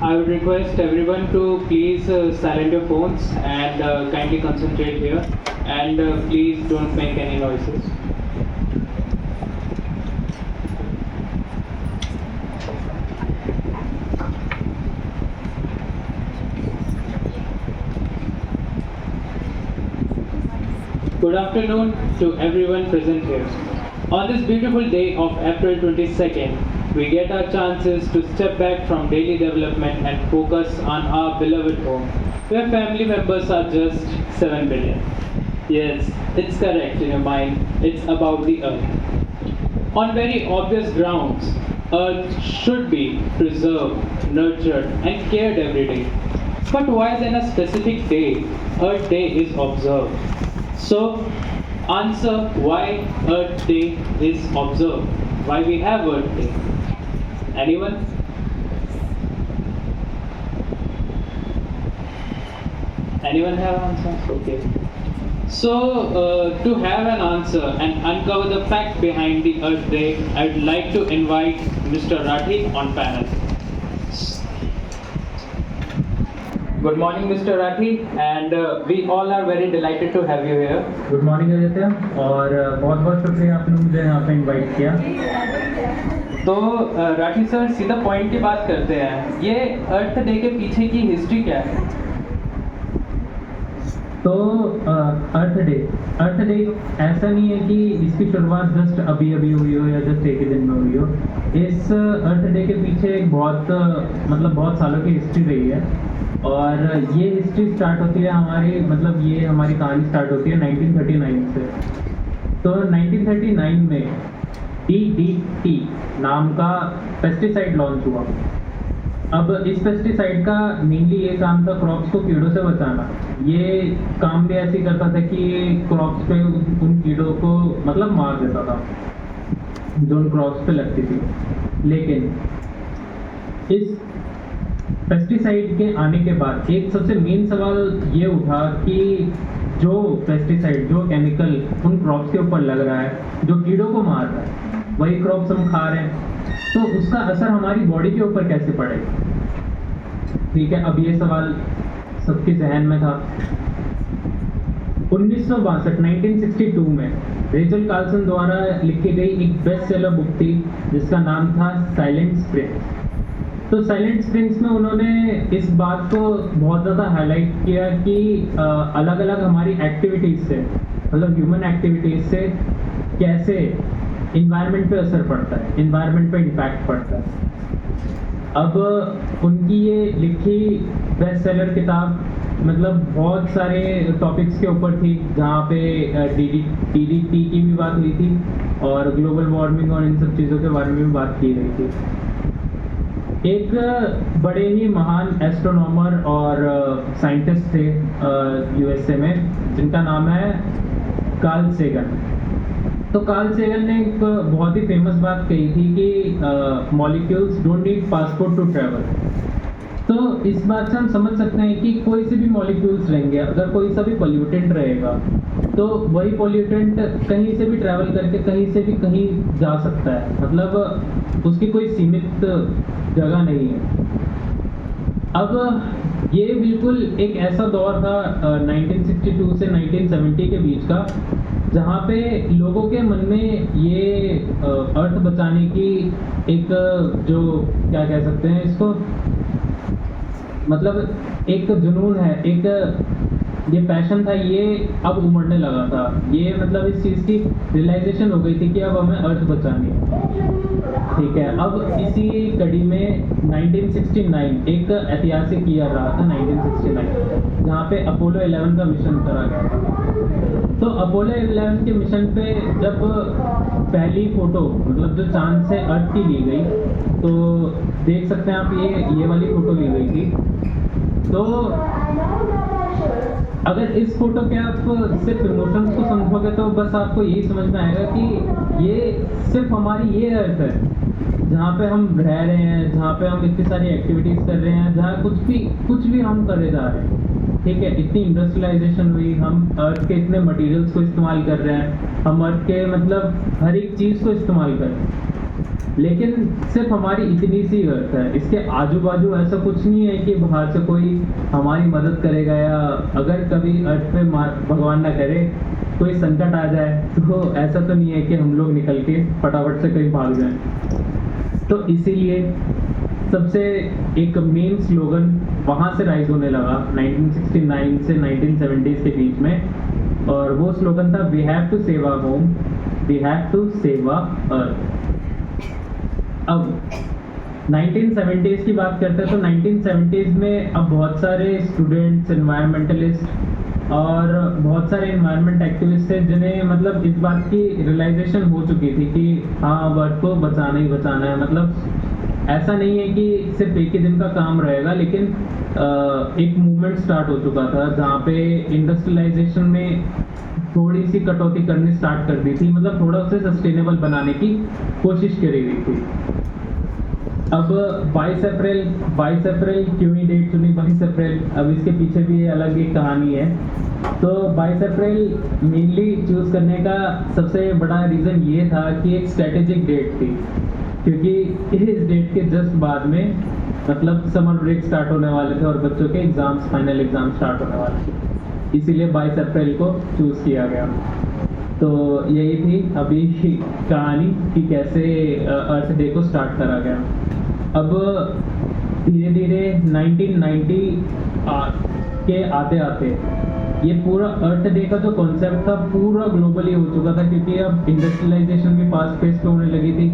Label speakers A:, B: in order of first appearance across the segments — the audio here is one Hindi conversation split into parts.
A: I would request everyone to please silent your phones and kindly concentrate here, and please don't make any noises. Good afternoon to everyone present here. On this beautiful day of April 22nd, we get our chances to step back from daily development and focus on our beloved home, where family members are just 7 billion. Yes, it's correct in your mind, it's about the earth. On very obvious grounds, earth should be preserved, nurtured, and cared every day. But why then a specific day, Earth Day, is observed? So, answer why Earth Day is observed. Why we have Earth Day? Anyone? Anyone have answers? Okay. So, to have an answer and uncover the fact behind the Earth Day, I'd like to invite Mr. Rathi on panel. Good morning, Mr. Rathi, and we all are very delighted to have you here.
B: Good morning Aditya और बहुत बहुत शुक्रिया आपने मुझे यहाँ पे इनवाइट किया।
A: तो राठी सर, सीधा पॉइंट की बात करते हैं। ये अर्थ डे के पीछे की हिस्ट्री क्या है?
B: तो अर्थ डे ऐसा नहीं है कि इसकी शुरुआत जस्ट अभी अभी हुई हो या जस्ट एक ही दिन में हुई हो। इस अर्थ डे के पीछे एक बहुत सालों की हिस्ट्री रही है, और ये हिस्ट्री स्टार्ट होती है हमारी कहानी स्टार्ट होती है 1939 से। तो 1939 में DDT नाम का पेस्टिसाइड लॉन्च हुआ। अब इस पेस्टिसाइड का मेनली ये काम था क्रॉप्स को कीड़ों से बचाना। ये काम भी ऐसे ही करता था कि ये क्रॉप्स पे उन कीड़ों को मार देता था जो उन क्रॉप्स पे लगती थी। लेकिन इस पेस्टिसाइड के आने के बाद एक सबसे मेन सवाल ये उठा कि जो पेस्टिसाइड, जो केमिकल उन क्रॉप्स के ऊपर लग रहा है, जो कीड़ों को मार रहा है, वही क्रॉप्स हम खा रहे हैं, तो उसका असर हमारी बॉडी के ऊपर कैसे पड़ेगा? ठीक है, अब ये सवाल सबके जहन में था। 1962 में रेचल कार्सन द्वारा लिखी गई एक बेस्ट सेलर बुक थी जिसका नाम था साइलेंट स्प्रिंग्स। तो साइलेंट स्प्रिंग्स में उन्होंने इस बात को बहुत ज़्यादा हाईलाइट किया कि अलग अलग हमारी एक्टिविटीज़ से, ह्यूमन एक्टिविटीज़ से कैसे इन्वायरमेंट पे असर पड़ता है, इन्वायरमेंट पे इम्पैक्ट पड़ता है। अब उनकी ये लिखी बेस्ट सेलर किताब बहुत सारे टॉपिक्स के ऊपर थी, जहाँ पे DDT की भी बात हुई थी और ग्लोबल वार्मिंग और इन सब चीज़ों के बारे में भी बात की गई थी। एक बड़े ही महान एस्ट्रोनॉमर और साइंटिस्ट थे USA में, जिनका नाम है कार्ल सेगन। तो कार्ल सेगन ने एक बहुत ही फेमस बात कही थी कि molecules don't need passport to travel. तो इस बात से हम समझ सकते हैं कि कोई से भी मॉलिक्यूल्स रहेंगे, अगर कोई सा भी पोल्यूटेंट रहेगा तो वही पोल्यूटेंट कहीं से भी ट्रैवल करके कहीं से भी कहीं जा सकता है, उसकी कोई सीमित जगह नहीं है। अब ये बिल्कुल एक ऐसा दौर था 1962 से 1970 के बीच का, जहाँ पे लोगों के मन में ये अर्थ बचाने की एक जो क्या कह सकते हैं इसको, एक जुनून है, एक ये पैशन था, ये अब उमड़ने लगा था। ये इस चीज़ की रियलाइजेशन हो गई थी कि अब हमें अर्थ बचानी है। ठीक है, अब इसी कड़ी में 1969 एक ऐतिहासिक ईयर रहा था 1969, जहाँ पे अपोलो 11 का मिशन करा गया था। तो अपोलो 11 के मिशन पे जब पहली फोटो जो चांद से अर्थ की ली गई, तो देख सकते हैं आप ये वाली फोटो ली गई थी। तो अगर इस फोटो के आप सिर्फ इमोशंस को समझोगे तो बस आपको यही समझ में आएगा कि ये सिर्फ हमारी ये अर्थ है जहाँ पे हम रह रहे हैं, जहाँ पे हम इतनी सारी एक्टिविटीज़ कर रहे हैं, जहाँ कुछ भी हम करे जा रहे हैं। ठीक है, इतनी इंडस्ट्रियलाइजेशन हुई, हम अर्थ के इतने मटेरियल्स को इस्तेमाल कर रहे हैं, हम अर्थ के हर एक चीज़ को इस्तेमाल कर रहे हैं। लेकिन सिर्फ हमारी इतनी सी अर्थ है, इसके आजू बाजू ऐसा कुछ नहीं है कि बाहर से कोई हमारी मदद करेगा, या अगर कभी अर्थ पे भगवान ना करे कोई संकट आ जाए तो ऐसा तो नहीं है कि हम लोग निकल के फटाफट से कहीं भाग जाएं। तो इसीलिए सबसे एक मेन स्लोगन वहाँ से राइज होने लगा 1969 से 1970s के बीच में, और वो स्लोगन था we have to save our home, we have to save our earth. अब 1970s की बात करते हैं तो 1970s में अब बहुत सारे स्टूडेंट्स, एनवायरमेंटलिस्ट और बहुत सारे एनवायरनमेंट एक्टिविस्ट थे जिन्हें मतलब इस बात की रियलाइजेशन हो चुकी थी कि हाँ अर्थ को बचाना ही बचाना है। मतलब ऐसा नहीं है कि सिर्फ एक ही दिन का काम रहेगा, लेकिन एक मूवमेंट स्टार्ट हो चुका था जहाँ पे इंडस्ट्रियलाइजेशन में थोड़ी सी कटौती करनी स्टार्ट कर दी थी, मतलब थोड़ा उसे सस्टेनेबल बनाने की कोशिश करी गई थी। अब 22 अप्रैल क्यों ही डेट चुनी 22 अप्रैल, अब इसके पीछे भी अलग एक कहानी है। तो 22 अप्रैल मेनली चूज करने का सबसे बड़ा रीज़न ये था कि एक स्ट्रेटेजिक डेट थी, क्योंकि इस डेट के जस्ट बाद में मतलब समर ब्रेक स्टार्ट होने वाले थे और बच्चों के एग्जाम्स, फाइनल एग्जाम स्टार्ट होने वाले थे, इसीलिए 22 अप्रैल को चूज़ किया गया। तो यही थी अभी कहानी कि कैसे अर्थ डे को स्टार्ट करा गया। अब धीरे धीरे 1990 के आते आते ये पूरा अर्थ डे का जो कॉन्सेप्ट था पूरा ग्लोबली हो चुका था, क्योंकि अब इंडस्ट्रियलाइजेशन भी फास्ट पेस पे होने लगी थी,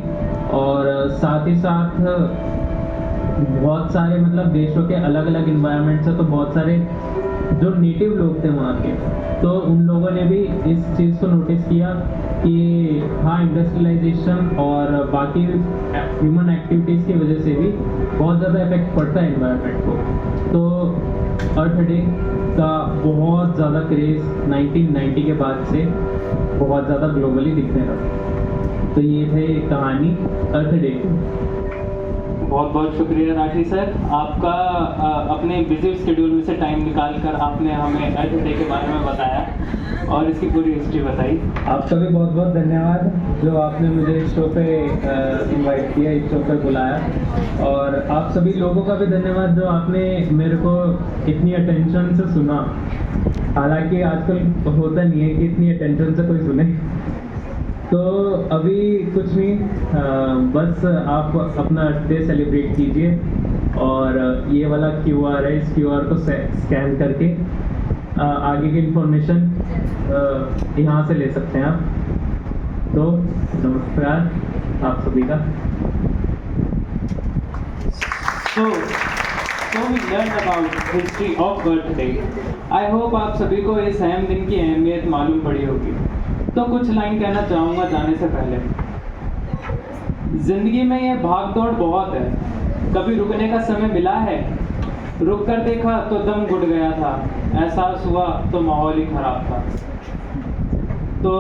B: और साथ ही साथ बहुत सारे मतलब देशों के अलग अलग इन्वायरमेंट्स है, तो बहुत सारे जो नेटिव लोग थे वहाँ के, तो उन लोगों ने भी इस चीज़ को नोटिस किया कि हाँ इंडस्ट्रियलाइजेशन और बाकी ह्यूमन एक्टिविटीज़ की वजह से भी बहुत ज़्यादा इफेक्ट पड़ता है एनवायरनमेंट को। तो अर्थ डे का बहुत ज़्यादा क्रेज़ 1990 के बाद से बहुत ज़्यादा ग्लोबली दिखने लगा। तो ये थे कहानी अर्थ डे की।
A: बहुत बहुत शुक्रिया राठी सर, आपका अपने बिजी शेड्यूल में से टाइम निकाल कर आपने हमें अर्थ डे के बारे में बताया और इसकी पूरी हिस्ट्री बताई।
B: आपका भी बहुत बहुत धन्यवाद जो आपने मुझे इस शो पे इनवाइट किया, इस शो पे बुलाया, और आप सभी लोगों का भी धन्यवाद जो आपने मेरे को इतनी अटेंशन से सुना। हालांकि आजकल होता नहीं है कि इतनी अटेंशन से कोई सुने। तो अभी कुछ नहीं, बस आप अपना अर्थ डे सेलिब्रेट कीजिए, और ये वाला QR है, इस QR को स्कैन करके आगे की इंफॉर्मेशन यहाँ से ले सकते हैं आप। तो नमस्कार आप सभी का।
A: So we learned about history of Earth Day. I hope आप सभी को इस अहम दिन की अहमियत मालूम पड़ी होगी। तो कुछ लाइन कहना चाहूँगा जाने से पहले। जिंदगी में ये भाग दौड़ बहुत है, कभी रुकने का समय मिला है, रुक कर देखा तो दम घुट गया था, एहसास हुआ तो माहौल ही खराब था। तो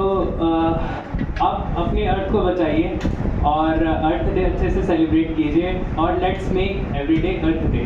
A: आप अपनी अर्थ को बचाइए और अर्थ डे अच्छे से सेलिब्रेट कीजिए, और let's make every day earth day.